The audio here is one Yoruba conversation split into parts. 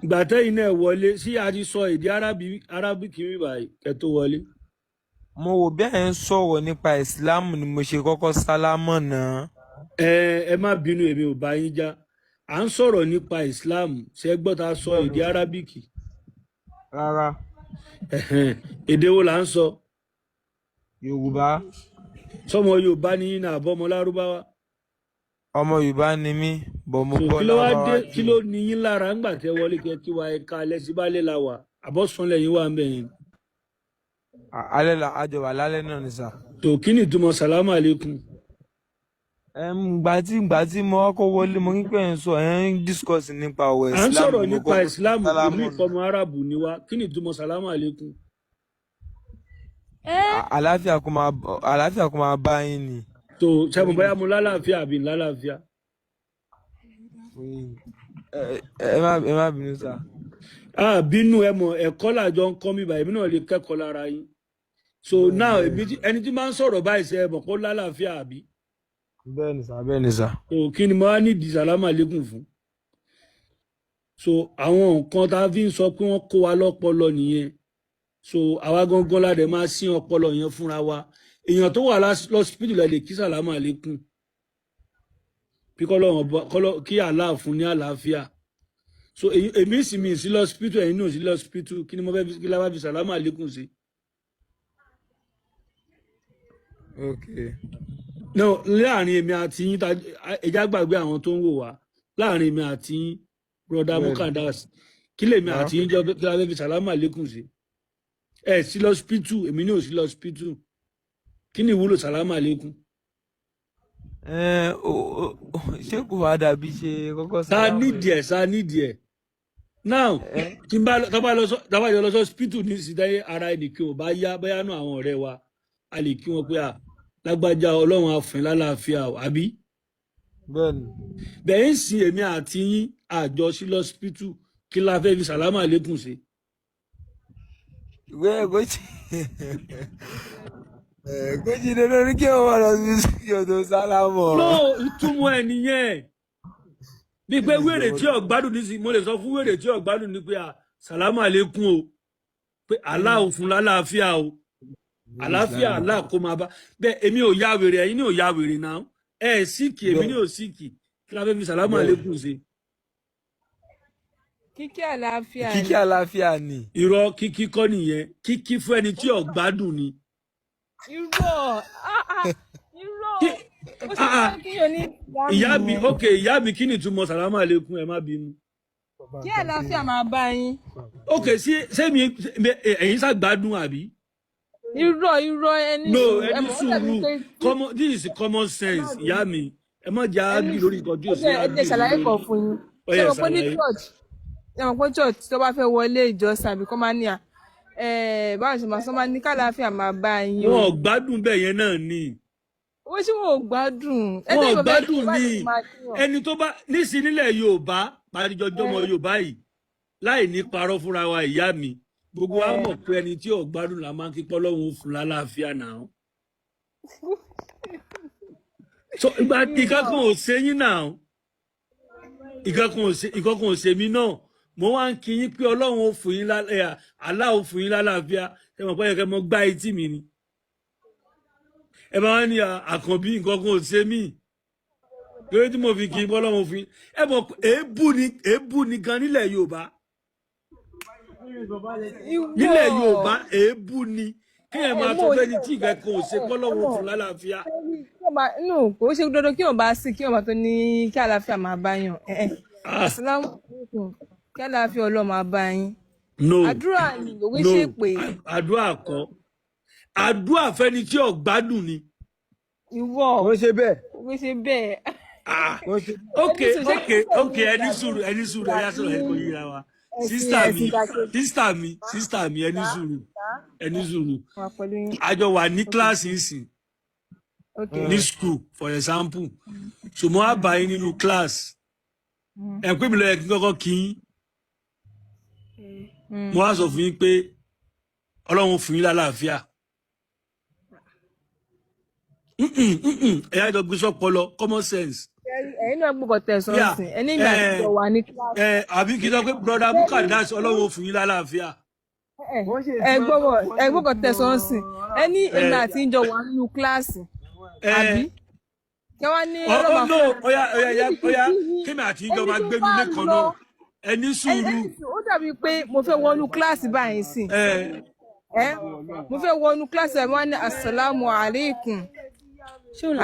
ìgbà tẹ́yìn náà wọlé sí a ti sọ èdè Arabic mi báyìí kẹ́ tó wọlé. Mo wò bí ẹ̀ ń sọ̀rọ̀ nípa ìsìláàmù ni mo ṣe kọ́kọ́ sálámọ̀ náà. Ẹ má bínú èmi ò bá yín já à ń sọ̀rọ̀ nípa Islam ṣé ẹ gbọ́ ta sọ èdè Arabic. Rárá. Èdè wo là ń sọ. Yorùbá. Sọmọ Yorùbá ni yín náà àbọ̀mọ Lárúbáwá. Ọmọ Yorùbá ni mí bọ̀ mo gbọ́ kí ló wá Lárúbáwá dé kí ló ní yín lára ńgbà tẹ wọlé kẹ kí wa ẹka alẹ́sibálẹ̀ la wà àbọ̀sánlẹ̀ yín wà ń bẹ̀ yẹn. alẹ́ la àjọ wà lálẹ́ náà ni sà. tó kí ni ìtumọ̀ sàlámù àlékún. gbà tí mo kọ́kọ́ wọlé mo ní pé ẹ̀ ń sọ ẹ̀ ń discuss nípa ọ̀rọ̀ à ń Islam. sọ̀rọ̀ nípa ìsìláàmù ìlú ìkọmọ arábù ni wa kí ni ìtumọ̀ sàlámù àlékún. àlàáfíà kó máa bá yín ni. tó sẹ́mu báyà mo lálàáfíà àbí lálàáfíà. ẹ má bínú sá. bínú ẹ mọ̀ ẹ̀kọ́ làjọ ń kọ́ mi báyìí èmi náà lè kẹ́kọ̀ọ́ lára yín. so now ẹni tí máa ń sọ̀rọ̀ báyìí ṣe ẹ mọ̀ kó lálàáfíà àbí. bẹ́ẹ̀ ni sá. so kí ni mo wá nídìí sàlámù àlékún fún. so àwọn nǹkan tá a fi ń sọ pé wọ́n kó wa lọ́pọlọ nìyẹn. so àwa gangan la dẹ̀ máa sín ọpọlọ yẹn fúnra wa èèyàn tó wà lọ́sibítù lè kí sàlámù àlékún bí kí Allah fún ní àlàáfíà. so èmi sì mi sí lọ́sibítù ẹ̀yin náà sí lọ́sibítù kí ni mo fẹ́ kí lábàá fi sàlámù àlékún sí. okay. no láàrin èmi àti yín ẹja gbàgbé àwọn tó ń wò wá láàrin èmi àti yín broda Mukadas kí lèmi àti yín jọ kí lábàá fi sàlámù àlékún sí. ẹ sí lọ́sibítù èmi náà sí lọ́sibítù kí ni ìwúlò sàlámù àlékún. ṣé kò wá dàbí ṣe kọ́kọ́ sálámù sá nídìí ẹ̀ now tí n bá yọ lọ sọ hospital ní ìsìdáyé ara ẹnìkan ò bá yá bóyá náà àwọn ọ̀rẹ́ wa a lè kí wọn pé lágbájá Ọlọ́run á fún yín lálàáfíà àbí. bẹ́ẹ̀ ń sin èmi àti yín àjọ sí lọ́sípítù kí la fẹ́ fi sàlámù àlékún sí. kò jí dandan lórí kí wọn lọ sí ọ̀dọ̀ sálámù. no ìtumọ̀ ẹ̀ nìyẹn bí pé wèrè tí ò gbádùn ní sí mo lè sọ fún wèrè tí ò gbádùn ní pé sàlámù àlékún o pé Allah ò fún lálàáfíà o àlàáfíà Allah kó máa bá bẹ́ẹ̀ èmi ò ya wèrè ẹ̀yin ní ò ya wèrè náà ẹ̀ síkì èmi ní ò síkì kí la fẹ́ fi sàlámù àlékún sí. kíkí àlàáfíà ni. kíkí àlàáfíà ni. irọ́ kíkí kọ́ nìyẹn kíkí fún ẹni tí ò gbádùn ni. ìyá mi ok ìyá mi kí ni ìtumọ̀ sàlámù àlékún ẹ má bínú. kí àlàáfíà máa bá yín. ok sẹ́mi ẹ̀yin ṣàgbádùn àbí. irọ́ ẹni sùúrù this is common sense ìyá mi ẹ má jẹ́ àgbì lórí ìkọjú òsì àgbì. ẹ ṣàlàyé kan fún yín. ọyẹ ṣàlàyé. ṣé mo pé church tó bá fẹ́ wọlé ìjọsìn àbí kọ́ máa ní báwo ṣe máa sọ máa ní kàlàáfíà máa bá yín. wọn ò gbádùn bẹ́ẹ̀ yẹn náà ni. wọ́n ṣé wọn ò gbádùn. wọn ò gbádùn ni ẹni tó bá nísìnyí nílẹ̀ Yorùbá parijọjọmọ Yorùbá yìí láì ní parọ́ fúnra wa ìyá mi gbogbo wa mọ̀ pé ẹni tí ò gbádùn la máa ń kí pọ́lọ́hún fún lálàáfíà náà. so ìkankan ò ṣe yín náà ìkankan ò ṣe mí náà mo wá ń kí yín pé Ọlọ́run ò fún yín Allah ò fún yín lálàáfíà ẹ mọ̀ pé ẹ̀kẹ́ mọ́ gbá etí mi ni ẹ bá wá ní àkànbí ìkankan ò ṣe mí lórí tí mo fi kí Ọlọ́run fún yín ẹ mọ̀ èébú ni gan nílẹ̀ Yorùbá nílẹ̀ Yorùbá èébú ni kí ẹ máa sọ fẹ́ni tí ìgbà kan ò ṣe kọ́lọ́wọ́ fún lálàáfíà. kò ṣe dandan kí wọn bá sí kí wọn bá tó ní kí àlàáfíà máa bá yàn Assalamu alaikum kí àlàáfíà Ọlọ́run máa bá yín. àdúrà ni òwe ṣe pé. àdúrà kọ́ àdúrà fẹ́ni tí ò gbádùn ni. ìwọ ó ṣe bẹ́ẹ̀. ó ṣe bẹ́ẹ̀. ok ẹni sùúrù ẹyà sọ̀rọ̀ ẹ̀kọ́ yíra wa sísítà mi ẹni sùúrù àjọ wà ní kíláàsì ìsìn ní school for example so mo á bá yín nínú kíláàsì ẹ pé mi lọ yẹ kí n kọ́kọ́ kí yín mo á sọ fún yín pé Ọlọ́run fún yín lálàáfíà ẹ̀yà ìjọ gbé sọ́pọlọ common sense. ẹ̀yin náà gbọ́dọ̀ tẹ̀sán sí ẹni ìgbà tí wà ní kíláàsì. Àbí kí n sọ pé broda Bukadas Ọlọ́run fún yín lálàáfíà. Ẹ gbọ́dọ̀ tẹ̀sán sí ẹni ìgbà tí ń jọ wà nínú kíláàsì. Àbí kí wọ́n ní ọlọ́mà fún ọ̀yà kémi àti ìjọ máa gbé nílé kan náà ẹni sùúrù. Ó dàbí pé mo fẹ́ wọnú kíláàsì báyìí sí. Mo fẹ́ wọnú kíláàsì ẹ̀ wọ́n ní asalaamu aleykum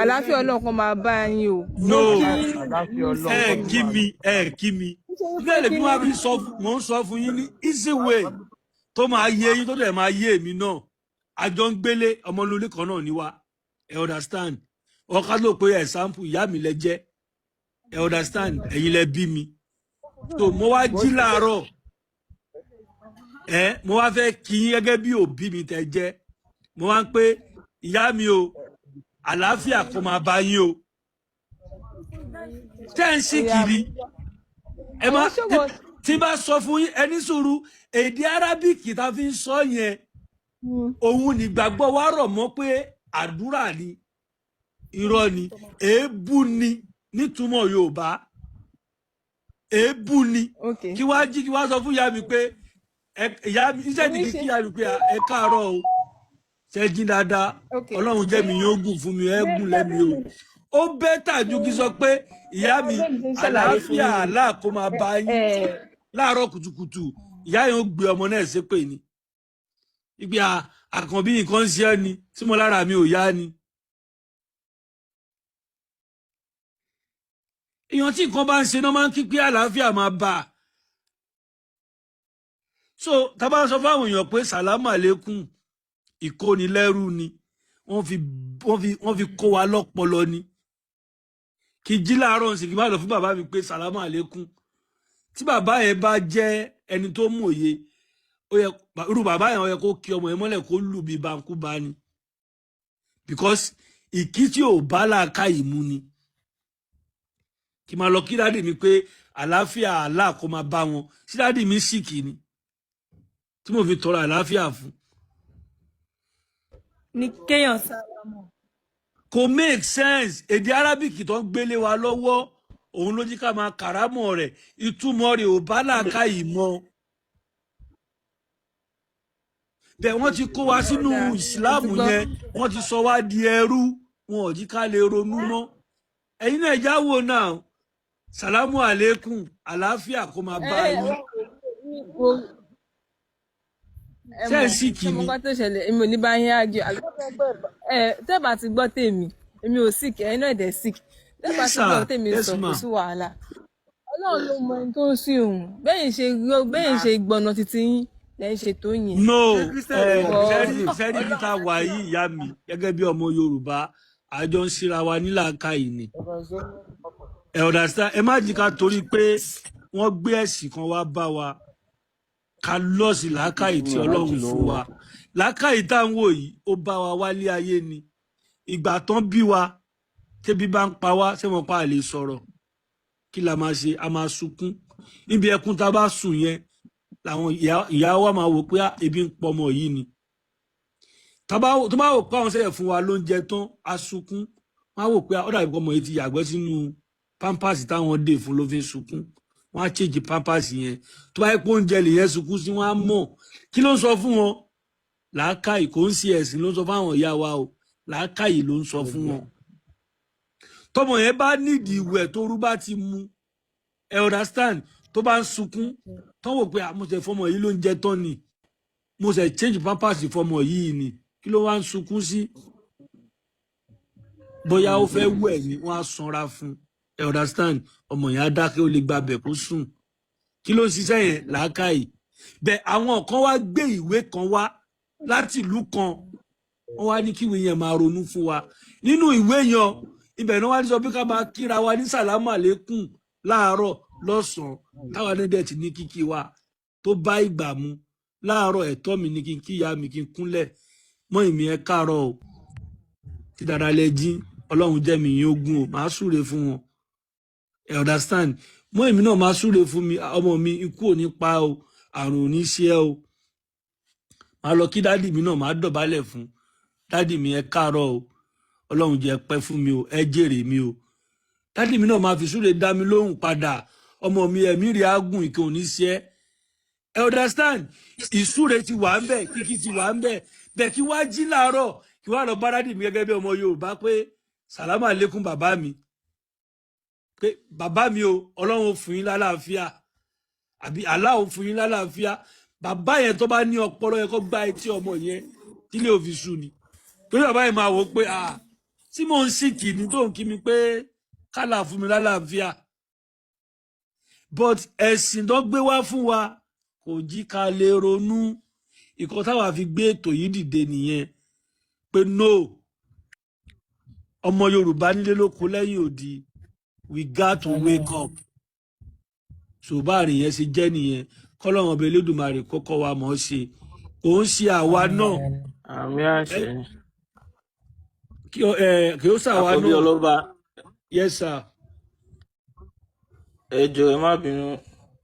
àlàáfíà Ọlọ́run kan máa bá yín o. No kí mi bẹ́ẹ̀ lè fi wá bí mò ń sọ fún yín ní easy way tó máa yé yín tó dẹ̀ máa yé èmi náà àjọ ń gbélé ọmọlúlé kan náà ní wa ẹ understand ọkà ló pé example ìyá mi lẹ jẹ́ ẹ understand ẹ̀yin lẹ bí mi tó mo wá jí láàárọ̀ mo wá fẹ́ kí yín gẹ́gẹ́ bí òbí mi tẹ́ jẹ́ mo wá ń pé ìyá mi o àlàáfíà kó máa bá yín o tẹ́ ń sì kiri ẹ má tí bá sọ fún yín ẹni sùúrù èdè arábìkì tá a fi ń sọ yẹn òun nígbàgbọ́ wa rọ̀ mọ́ pé àdúrà ni irọ́ ni èébú ni nítumọ̀ Yorùbá èébú ni kí wá jí kí wá sọ fún ìyá mi pé ìyá mi iṣẹ́ ní kí ìyá mi pé ẹ káàárọ̀ o ṣe jí dáadáa Ọlọ́run jẹ́ mi yóò gùn fún mi ẹ gùn lẹ́mi o ó bẹ́tà ju kí sọ pé ìyá mi àlàáfíà àlá kó máa bá yín láàárọ̀ kùtùkùtù ìyá yẹn ó gbé ọmọ náà ṣépè ni ìgbé àkànbí nǹkan ṣe ẹ́ ni tí mo lára mi ò yá ni. èèyàn tí nǹkan bá ń ṣe náà máa ń kí pé àlàáfíà máa bá a. So tá bá sọ fáwọn èèyàn pé sàlámù àlékún ìkónilẹ́rú ni wọ́n fi kó wa lọ́pọlọ ni kí jí láàárọ̀ sì kí má lọ fún bàbá mi pé sàlámù àlékún tí bàbá yẹn bá jẹ́ ẹni tó mòye irú bàbá yẹn ó yẹ kó kí ọmọ yẹn mọ́lẹ̀ kó lù bí bankú bá ni because ìkí tí ò bá làákà ìmú ni kí máa lọ kí dáàdì mi pé àlàáfíà àlá kó máa bá wọn sí dáàdì mi sì kì ni tí mo fi tọrọ àlàáfíà fún. ní kéèyàn sálámọ̀. kò make sense èdè arábìkì tó ń gbélé wa lọ́wọ́ òun ló jí ká máa kàrámọ̀ rẹ̀ ìtumọ̀ rẹ̀ ò bá làákà ìmọ̀. bẹ́ẹ̀ wọ́n ti kó wa sínú ìsìláàmù yẹn wọ́n ti sọ wá di ẹrú wọn ò jí ká lè ronú mọ́. ẹ̀yin náà jáwọ́ náà sàlámù àlékún àlàáfíà kó máa bá yín. ṣé ẹ sì kì í ni. ọmọ tó ṣẹlẹ̀ èmi ò ní bá yín ájò tẹ́ bá ti gbọ́ tèmi èmi ò sick ẹ̀yin náà dẹ̀ sick tẹ́ bá ti gbọ́ tèmi sọ kò sí wàhálà Ọlọ́run ló mọ ẹni tó ń sí òun bẹ́ẹ̀ ṣe gbọ́nà títí yín lẹ́yìn ṣe tó yẹn. no sẹ́rí bí ta wà yìí ìyá mi gẹ́gẹ́ bí ọmọ Yorùbá àjọ ń síra wa nílàáká yìí ni ẹ understand ẹ má jí ká torí pé wọ́n gbé ẹ̀sìn kan wá bá wa ká lọ́ọ̀sì làákàyè tí Ọlọ́run fún wa làákàyè tá à ń wò yìí ó bá wa wálé ayé ni ìgbà tán bí wa tẹ́bí bá ń pa wá sẹ́wọ̀n pa àlè sọ̀rọ̀ kí la máa ṣe a máa sunkún níbi ẹkún tá a bá sùn yẹn làwọn ìyá wa máa wò pé ebi ń pọmọ yìí ni tó bá wò pé àwọn sẹ́yẹ̀ fún wa lóúnjẹ tán a sunkún wọ́n á wò pé ó dàbí pọmọ yìí ti yàgbẹ́ sínú pampers táwọn dè fún ló fi ń sunkún wọ́n á change pampers yẹn tó bá yẹ pé oúnjẹ lè yẹn sunkún sí wọ́n á mọ̀ kí ló ń sọ fún wọn làákàyè kò ń ṣe ẹ̀sìn ló ń sọ fáwọn ìyá wa o làákàyè ló ń sọ fún wọn tọmọ yẹn bá nídìí ìwẹ̀ tó rú bá ti mu ẹ understand tó bá ń sunkún tán wò pé mo ṣe fọmọ yìí ló ń jẹ tán ni mo ṣe change pampers fọmọ yìí ni kí ló wá ń sunkún sí bóyá ó fẹ́ wẹ̀ ni wọ́n á sanra fún ẹ understand ọmọ yẹn á dákẹ́ ó lè gba bẹ̀ kó sùn kí ló ń ṣiṣẹ́ yẹn làákàyè bẹ́ẹ̀ àwọn kan wá gbé ìwé kan wá láti ìlú kan wọ́n wá ní kíwé yẹn máa ronú fún wa nínú ìwé yẹn ibẹ̀ náà wá ní sọ pé ká máa kíra wa ní sàlámù àlékún láàárọ̀ lọ́sàn-án táwa ní dẹ̀ ti ní kíkí wa tó bá ìgbà mu láàárọ̀ ẹ̀tọ́ mi ní kí n kíyà mi kí n kúnlẹ̀ mọ́ ìmí ẹ káàárọ̀ o tí dáadáa lẹ jí Ọlọ́run jẹ́ mi yín ogún o máa súre fún wọn ẹ understand mọ́ ìmí náà máa súre fún mi ọmọ mi ikú ò ní pa o àrùn ò ní ṣe ẹ́ o máa lọ kí dádì mi náà máa dọ̀bálẹ̀ fún dádì mi ẹ káàárọ̀ o Ọlọ́run jẹ́ pẹ́ fún mi o ẹ jèrè mi o dádì mi náà máa fi súre dá mi lóhùn padà ọmọ mi ẹ̀mí rẹ̀ á gùn ìkẹ́ òní sí ẹ understand ìsúre ti wà ń bẹ̀ kíkí ti wà ń bẹ̀ bẹ̀ kí wá jí láàárọ̀ kí wá lọ bá dádì mi gẹ́gẹ́ bí ọmọ Yorùbá pé sàlámù àlékún bàbá mi pé bàbá mi o Ọlọ́run fún yín lálàáfíà àbí Allah fún yín lálàáfíà bàbá yẹn tó bá ní ọpọlọ yẹn kó gba etí ọmọ yẹn tílé òfin sùn ni torí bàbá yẹn máa wò pé tí mò ń sìnkì ní tó ń kí mi pé kálà fún mi lálàáfíà but ẹ̀sìn tó gbé wá fún wa kò jí ká lè ronú ìkan táwa fi gbé ètò yìí dìde nìyẹn pé no ọmọ Yorùbá nílé lóko lẹ́yìn odi we got to wake up so báàrin yẹn ṣe jẹ́ nìyẹn kọ́lọ́run ọba Elédùmarè kọ́kọ́ wa mọ̀ ọ́ ṣe kò ń ṣe àwa náà àmì àṣẹ kí ó ṣàwa àkọ́bí náà ọlọ́ba yes sir ẹ jọ̀ọ́ ẹ má bínú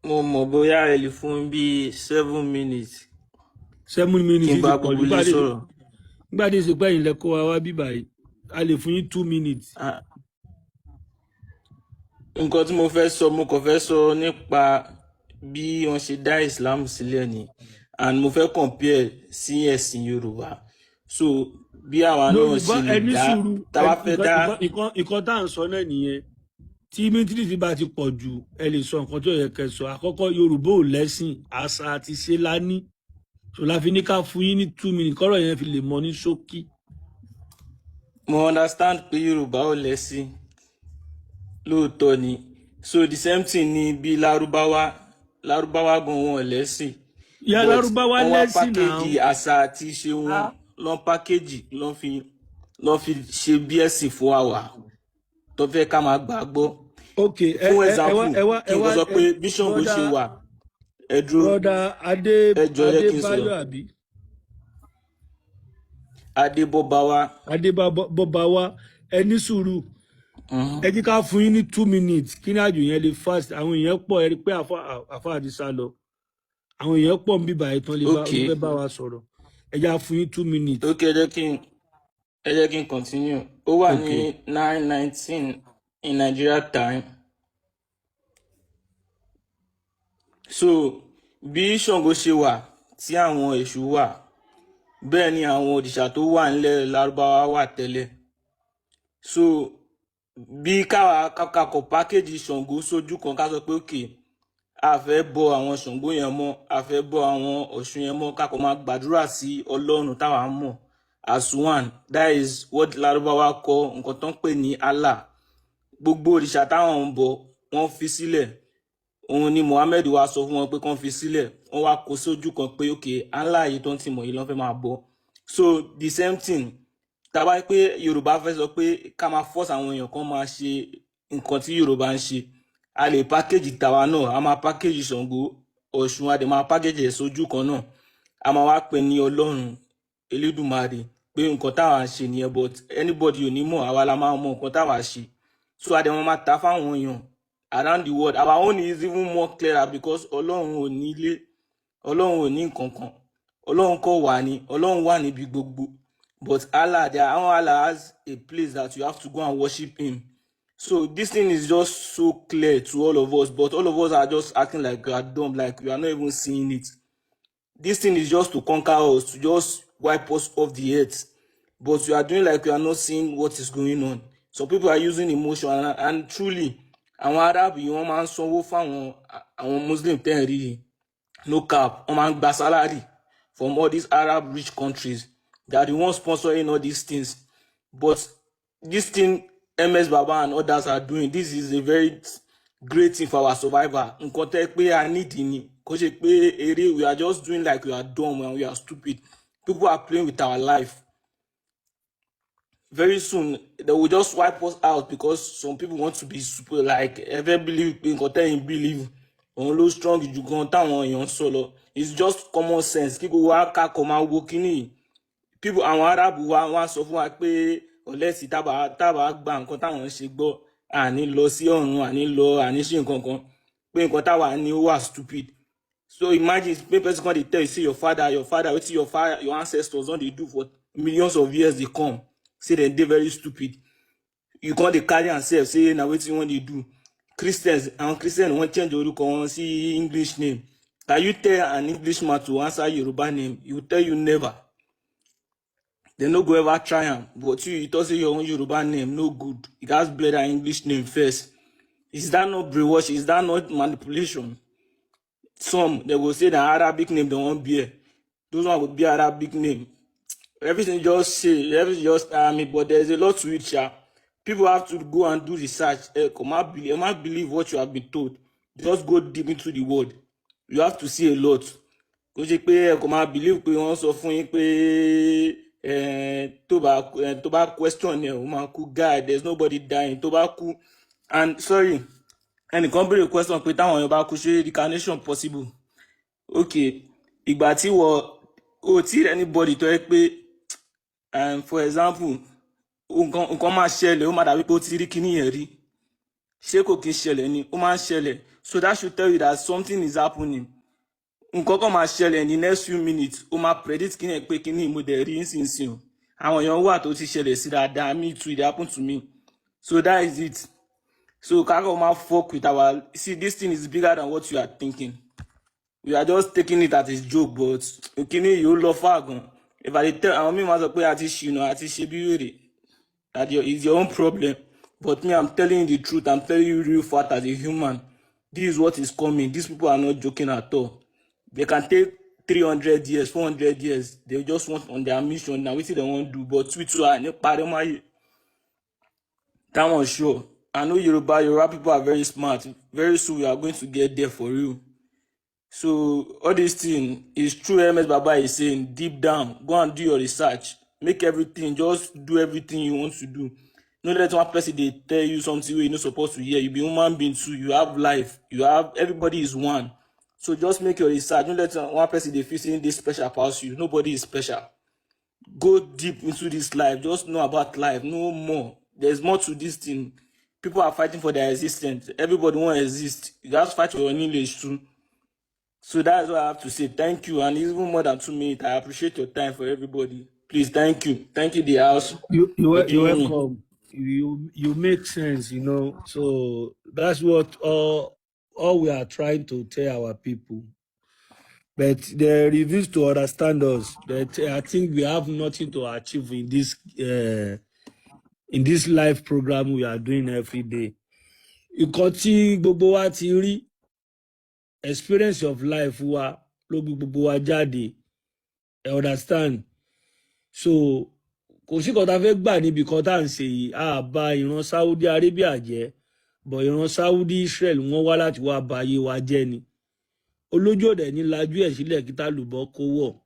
mo mọ̀ bóyá ẹ lè fún mi bíi 7 minutes 7 kí minutes n bá ti pọ̀ gbogbo ilé sọ̀rọ̀. nígbà tí ìsìnkú ẹ̀yìn lẹ́kọ́ wa wá bíbà yìí a lè fún yín 2 minutes. Ah, nǹkan tí mo fẹ́ sọ mo kàn fẹ́ sọ nípa bí wọ́n ṣe dá Islam sílẹ̀ ni and mo fẹ́ compare sí ẹ̀sìn Yorùbá so bí àwa náà ṣe lè ẹni dá sùúrù tá a bá fẹ́ dá nǹkan tá à ń sọ náà nìyẹn tí mítírísì bá ti pọ̀ jù ẹ lè sọ nǹkan tó yẹ kẹ́ sọ àkọ́kọ́ Yorùbá ò lẹ́sìn àṣà àti ṣe lání so la fi ní ká fún yín ní 2 minutes kọ́rọ̀ yẹn fi lè mọ ní ṣókí. mo understand pé Yorùbá ò lẹ́sìn lóòótọ́ ni so the same thing ni bí Lárúbáwá gan wọn ò lẹ́sìn ìyá but Lárúbáwá wọ́n wá lẹ́sìn náà pákéjì àṣà àti ìṣe wọn lọ́n pákéjì lọ́n fi ṣe bí ẹ̀sìn fún àwa tó fẹ́ ká máa gbàgbọ́. ok fún example kí n kò sọ pé bí Ṣàngó ṣe wà ẹ dúró broda ẹ jọ̀ọ́ yẹ kí n Adébáyọ̀ sọ̀rọ̀ àbí Adébọ́báwá Adébábọ́báwá ẹ ní sùúrù ẹ jí ká fún yín ní 2 minutes kí ní àjò yẹn lè fast àwọn èèyàn pọ̀ ẹ rí pé àfa àti sá lọ àwọn èèyàn pọ̀ ń bíbà ẹ̀ tán lè fẹ́ bá wa sọ̀rọ̀ ẹ já fún yín 2 minutes. ok ẹ jẹ́ kí n continue ó wà ní 9:19 in Nigeria time so bí Ṣàngó ṣe wà tí àwọn èṣù wà bẹ́ẹ̀ ni àwọn òrìṣà tó wà nílẹ̀ Lárúbáwá wà tẹ́lẹ̀ so bí kakọ pákéjì Ṣàngó sójú kan ká sọ pé òkè a fẹ́ bọ àwọn Ṣàngó yẹn mọ́ a fẹ́ bọ àwọn Ọ̀ṣun yẹn mọ́ ká kó máa gbàdúrà sí Ọlọ́run táwa mọ̀ as one that is what Lárúbáwá kọ nǹkan tó ń pè ní Allah gbogbo òrìṣà táwọn ń bọ wọ́n fi sílẹ̀ òun ni Muhammad wá sọ fún wọn pé kán fi sílẹ̀ wọ́n wá kó sójú kan pé òkè Allah yìí tó ń tì mọ̀ yìí lọ́n fẹ́ máa bọ so the same thing tàbá pé Yorùbá fẹ́ sọ pé ká máa force àwọn èèyàn kan máa ṣe nǹkan tí Yorùbá ń ṣe a lè package tàwa náà a máa package Ṣàngó Ọ̀ṣun a dẹ̀ máa package ẹ̀ sójú kan náà a máa wá pè ní Ọlọ́run Elédùmarè pé nǹkan táwa ń ṣe nìyẹn but anybody ò ní mọ̀ àwa la máa mọ̀ nǹkan táwa ṣe so a dẹ̀ máa ta fáwọn èèyàn around the world our own is even more clearer because Ọlọ́run ò ní ilé Ọlọ́run ò ní nǹkan kan Ọlọ́run kọ́ wà ní Ọlọ́run wà níbi gbogbo but Allah has a place that you have to go and worship him. So this thing is just so clear to all of us, but all of us are just acting like we are dumb, like we are not even seeing it. This thing is just to conquer us, to just wipe us off the earth. But we are doing like we are not seeing what is going on. Some people are using emotion and truly, àwọn Arab yìí wọ́n máa ń sanwó fáwọn àwọn Muslim tẹ́ rí yìí, no cap, wọ́n máa ń gba salary from all these Arab rich countries. They are the ones sponsoring all these things. But this thing MS Baba and others are doing, this is a very great thing for our survival. Nǹkan tẹ́ pé a need ni, kò ṣe pé eré, we are just doing like we are dumb and we are stupid. People are playing with our life. Very soon, they will just wipe us out because some people want to be super, like, ever believe, nǹkan tẹ́ yín believe, òun ló strong jù gan táwọn èèyàn sọ lọ. It's just common sense. Kíkó wa ká kọ́ máa wo kíní. People àwọn Arab wa wọ́n sọ fún wa pé ọ̀lẹ́sì tábà gba nǹkan táwọn ń ṣe gbọ́ àní lọ sí ọ̀run àní ṣe nǹkan kan pé nǹkan táwa ní ó wà stupid. So imagine pé person come dey tell you say your father wetin your ancestors don dey do for millions of years dey come say dem dey very stupid. you can't dey carry yourself say na wetin you wan dey do. Christians wan change orúkọ wọn sí English name. Can you tell an Englishman to answer Yoruba name? He will tell you never. They no go ever try am. But you talk say your own Yoruba name no good. You gats bear that English name first. Is that not brainwash? Is that not manipulation? Some they will say the Arabic name they won't bear. Those one will be Arabic name. Everything just but there's a lot to it, sha. People have to go and do research. Come on, believe what you have been told. Just go deep into the word. You have to see a lot. Kò ṣe pé come on, believe pé wọ́n sọ fún yín pé tó bá question ẹ̀ ó máa kú guy. There's nobody dying. Tó bá kú and sorry. Ẹnìkan béèrè question pé táwọn èèyàn bá kú ṣe reincarnation possible. Okay, ìgbà tí o tí anybody tó yẹ pé for example nǹkan máa ṣẹlẹ̀ ó máa dàbí pé ó ti rí kíní yẹn rí. Ṣé kò kí ń ṣẹlẹ̀ ni? Ó máa ń ṣẹlẹ̀. So that should tell you that something is happening. Nǹkan kan máa ṣẹlẹ̀ in the next few minutes. Ó máa predict kíní yẹn pé kíní mo dẹ̀ rí nísinsìnyí o. Àwọn èèyàn wà tó ti ṣẹlẹ̀ sí dáadáa. Me too, it happened to me. So that is it. So Kakoma fuck with our see this thing is bigger than what you are thinking. We are just taking it as a joke, but kini you love fagun. If I tell me must pay ati shebi that is your own problem. But me, I'm telling you the truth. I'm telling you real fact as a human. This is what is coming. These people are not joking at all. They can take 300 years, 400 years. They just want on their mission. Now we see they won't do. But that one sure. I know Yoruba people are very smart. Very soon we are going to get there for you. So all this thing is true. MS Baba is saying deep down, go and do your research. Make everything, just do everything you want to do. Don't let one person they tell you something you're not supposed to hear. You be human being too. You have life. Everybody is one. So just make your research. Don't let one person they feel saying this special about you. Nobody is special. Go deep into this life. Just know about life. No more. There's more to this thing. People are fighting for their existence. Everybody wants to exist. You guys fight for your knowledge too. So that's what I have to say. Thank you. And even more than 2 minutes, I appreciate your time for everybody. Please, thank you. Thank you, the house. You're welcome. You make sense, you know. So that's what all we are trying to tell our people. But they refuse to understand us. But I think we have nothing to achieve in this live program we are doing every day. Nǹkan tí gbogbo wa ti rí, experience of life wa ló gbé gbogbo wa jáde. You understand? So kò sí kan tá fẹ́ gbà níbi kan tá ń ṣe yìí bá ìran Saudi Arabia jẹ́, but ìran Saudi Israel wọ́n wá láti wá ba ayé wa jẹ́ ni. Olójú òdẹ̀ ní lajú ẹ̀ sílẹ̀ kí tá lùbọ́ kó wọ̀.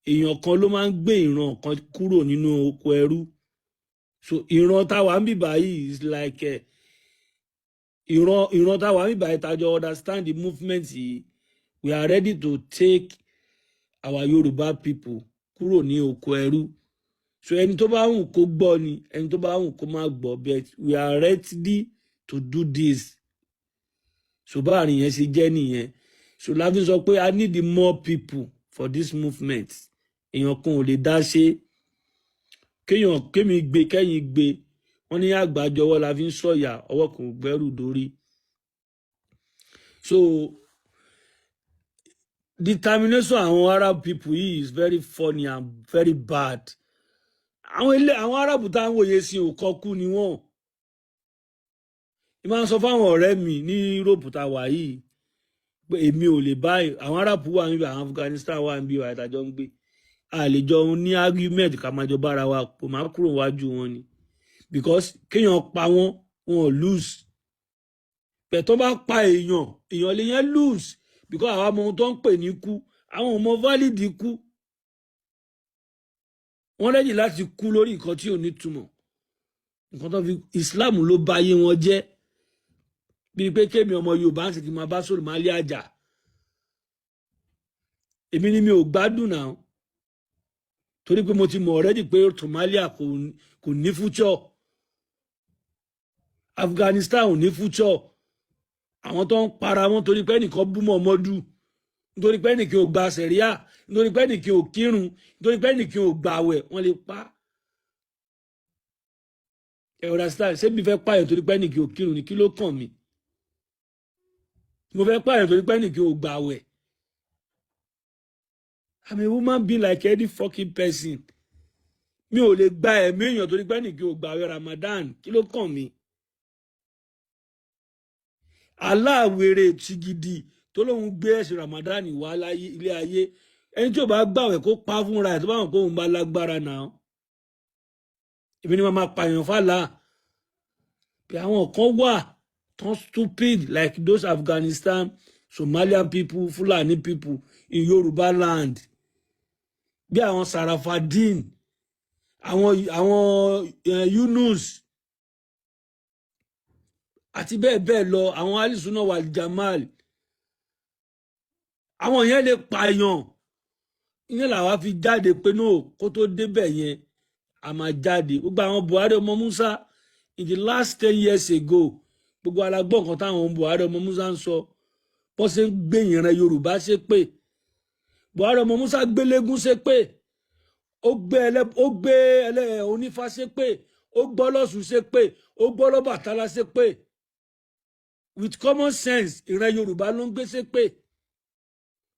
Èèyàn kan ló máa ń gbé ìran kan kúrò nínú oko ẹrú. So ìran táwa ń bì báyìí is like ìran táwa ń bì báyìí tájọ understand the movement yìí. We are ready to take our Yoruba people kúrò ní oko ẹrú. So ẹni tó bá wù kó gbọ́ ni, ẹni tó bá wù kó má gbọ́, but we are ready to do this. So báàrin yẹn ṣe jẹ́ nìyẹn. So láfi sọ pé I need more people for this movement. Èèyàn kan ò lè dá ṣe. Kémi gbé kẹ́yìn gbé. Wọ́n ní àgbájọwọ́ la fi ń sọ̀yà, ọwọ́ kò gbẹ́rù dórí. So determination àwọn Arab people yìí is very funny and very bad. Àwọn Arab táwọn wòye sí òkọkú ni wọ́n. Ìmọ̀ sọ fáwọn ọ̀rẹ́ mi ní Europe tá wà yìí pé èmi ò lè báyìí. Àwọn Arab wà níbi, àwọn Afghanistan wà níbi ìwà ìtàjọ́ ń gbé. A lè jọ ní argument ká máa jọ bára wa kò máa kúrò wájú wọn ni. Because kéèyàn pa wọn ò lose. Bẹ̀tọ́ bá pa èèyàn lè yẹn lose. Because àwọn ọmọ ohun tó ń pè ní ikú, àwọn ọmọ valid ikú. Wọ́n rẹ́dì láti kú lórí nǹkan tí ò ní túmọ̀. Nǹkan tó fi Islam ló bà ayé wọn jẹ́. Bí pé kémi ọmọ Yorùbá ń sì kí máa bá sọ̀rọ̀ máa lé àjà. Èmi ni mi ò gbádùn náà. Torí pé mo ti mọ̀ already pé Somalia kò ní future. Afghanistan ò ní future. Àwọn tó ń para wọn torí pé ẹnìkan bú Muhammadu, nítorí pé ẹnìkan ò gba sẹ̀ríà, nítorí pé ẹnìkan ò kírun, nítorí pé ẹnìkan ò gbààwẹ̀, wọ́n lè pa. ẹ understand ṣé mi fẹ́ pààyàn torí pé ẹnìkì ò kírun ni kí ló kàn mí mo fẹ́ pààyàn torí pé ẹnìkì ò gbààwẹ̀ I'm a woman being like any fucking person mi ò lè gba ẹ̀mí èèyàn torí pé ẹnìkì ò gbààwẹ̀ Ramadan kí ló kàn mí aláwèrè tí gidi tó lóun gbé ẹ̀sìn Ramadan wá láyé ilé ayé ẹni tí ò bá gbààwẹ̀ kó pa fúnra ẹ̀ tó bá wọn kó òun bá lágbára náà èmi ni wọn máa pààyàn fàlà pé àwọn kan wà tán stupid like those Afghanistan Somalian people Fulani people in Yoruba land bí àwọn Sarafadeen àwọn Yunus àti bẹ́ẹ̀ bẹ́ẹ̀ lọ àwọn alisuna wal Jamal àwọn yẹn lè pààyàn ìyẹn làwa fi jáde pé náà kó tó débẹ̀ yẹn a máa jáde gbogbo àwọn Buhari ọmọ Musa in the last 10 years ago gbogbo alágbọ́n nǹkan táwọn Buhari ọmọ Musa ń sọ bó ṣe ń gbé ìran Yorùbá ṣépè Buhari ọmọ Musa gbélégún ṣépè ó gbé onífá ṣépè ó gbọ́ lọ́sùn ṣépè ó gbọ́ lọ́bàtálá ṣépè with common sense ìran Yorùbá ló ń gbé ṣépè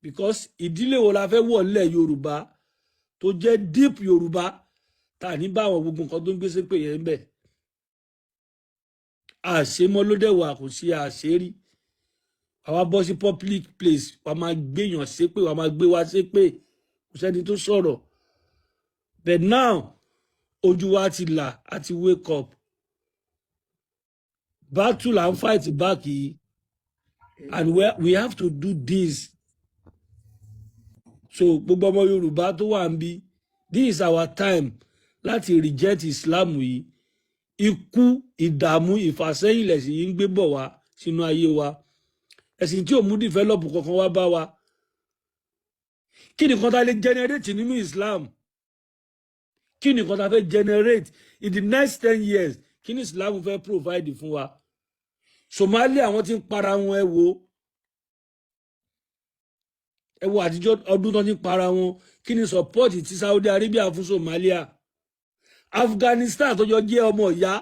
because ìdílé wo la fẹ́ wọ̀ nílẹ̀ Yorùbá tó jẹ́ deep Yorùbá tá ní bá àwọn gbogbo nǹkan tó ń gbé ṣépè yẹn bẹ̀ àṣemọ́ ló dẹ̀ wà kò sí àṣírí àwa bọ́ sí public place wà máa gbéyàn ṣépè wà máa gbé wa ṣépè kò sẹ́ni tó sọ̀rọ̀ but now ojú wa ti là àti wake up battle and fight back yìí and we have to do this so gbogbo ọmọ Yorùbá tó wà ń bí this is our time láti reject Islam yìí ikú ìdààmú ìfàsẹ́yìn lẹ̀sìn yìí ń gbé bọ̀ wá sínú ayé wa ẹ̀sìn tí ò mú develop kankan wá bá wa kí nìkan tá lè generate nínú Islam kí nìkan tá fẹ́ generate in the next 10 years kí ni Islam fẹ́ provide fún wa Somalia àwọn tí ń para wọn ẹ wo àtijọ́ ọdún tó ti ń para wọn kí ni support ti Saudi Arabia fún Somalia Afghanistan tó jọ jẹ́ ọmọ ìyá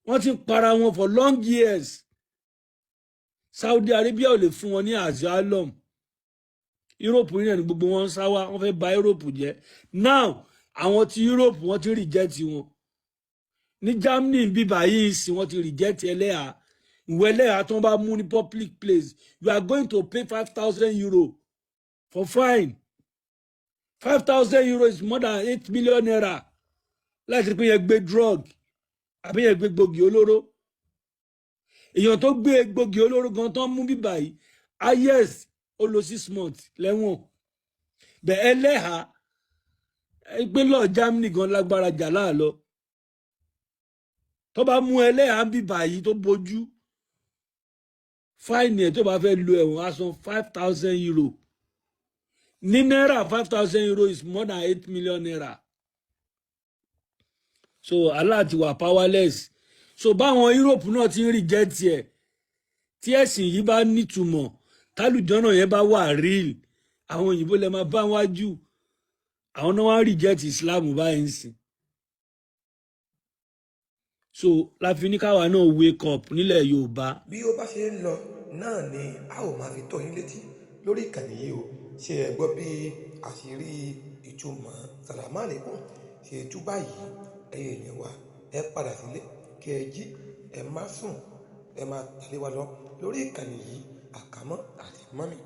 wọ́n ti ń para wọn for long years Saudi Arabia ò lè fún wọn ní asylum Europe yìí ní gbogbo wọn ń sá wá wọ́n fẹ́ bà Europe jẹ́ now àwọn ti Europe wọ́n ti reject wọn ní Germany bíbá yìí sí wọ́n ti reject ẹlẹ́hà ìwé ẹlẹ́hà tó ń bá mú ní public place you are going to pay 5,000 euro for fine 5,000 euro is more than 8 million naira láti pé yẹn gbé drug àbí yẹn gbé gbòógì olóró èèyàn tó gbé gbòógì olóró gan tó ń mú bíbá yìí highest ó lò 6 months lẹ́wọ̀n bẹ́ẹ̀ ẹlẹ́hà ẹgbẹ́ lọ Germany gan lágbára jà láàlọ́ tó bá mú ẹlẹ́hà bíbá yìí tó bójú fáìnì ẹ̀ tó bá fẹ́ lo ẹ̀wọ̀n á san 5,000 euro ní náírà 5,000 euro is more than 8 million naira so Allah ti wà powerless so báwọn Europe náà ti ń reject ẹ̀ tí ẹ̀sìn yìí bá nítumọ̀ tálùjọ́nà yẹn bá wà real àwọn òyìnbó lè máa bá wájú àwọn náà wá reject Islam báyìí ń sìn so láfi ní káwa náà wake up nílẹ̀ Yorùbá. bí ó bá ṣe ń lọ náà ni a ó máa fi tó yín létí lórí ìkànnì yìí o ṣe ẹ gbọ́ bí àṣírí ìtumọ̀ sàlámù àlékún ṣe tú báyìí ẹ̀yin èèyàn wa ẹ padà sílé kí ẹ jí ẹ má sùn ẹ máa tẹ̀lé wa lọ lórí ìkànnì yìí Àkámọ́ àti Mọ́mì.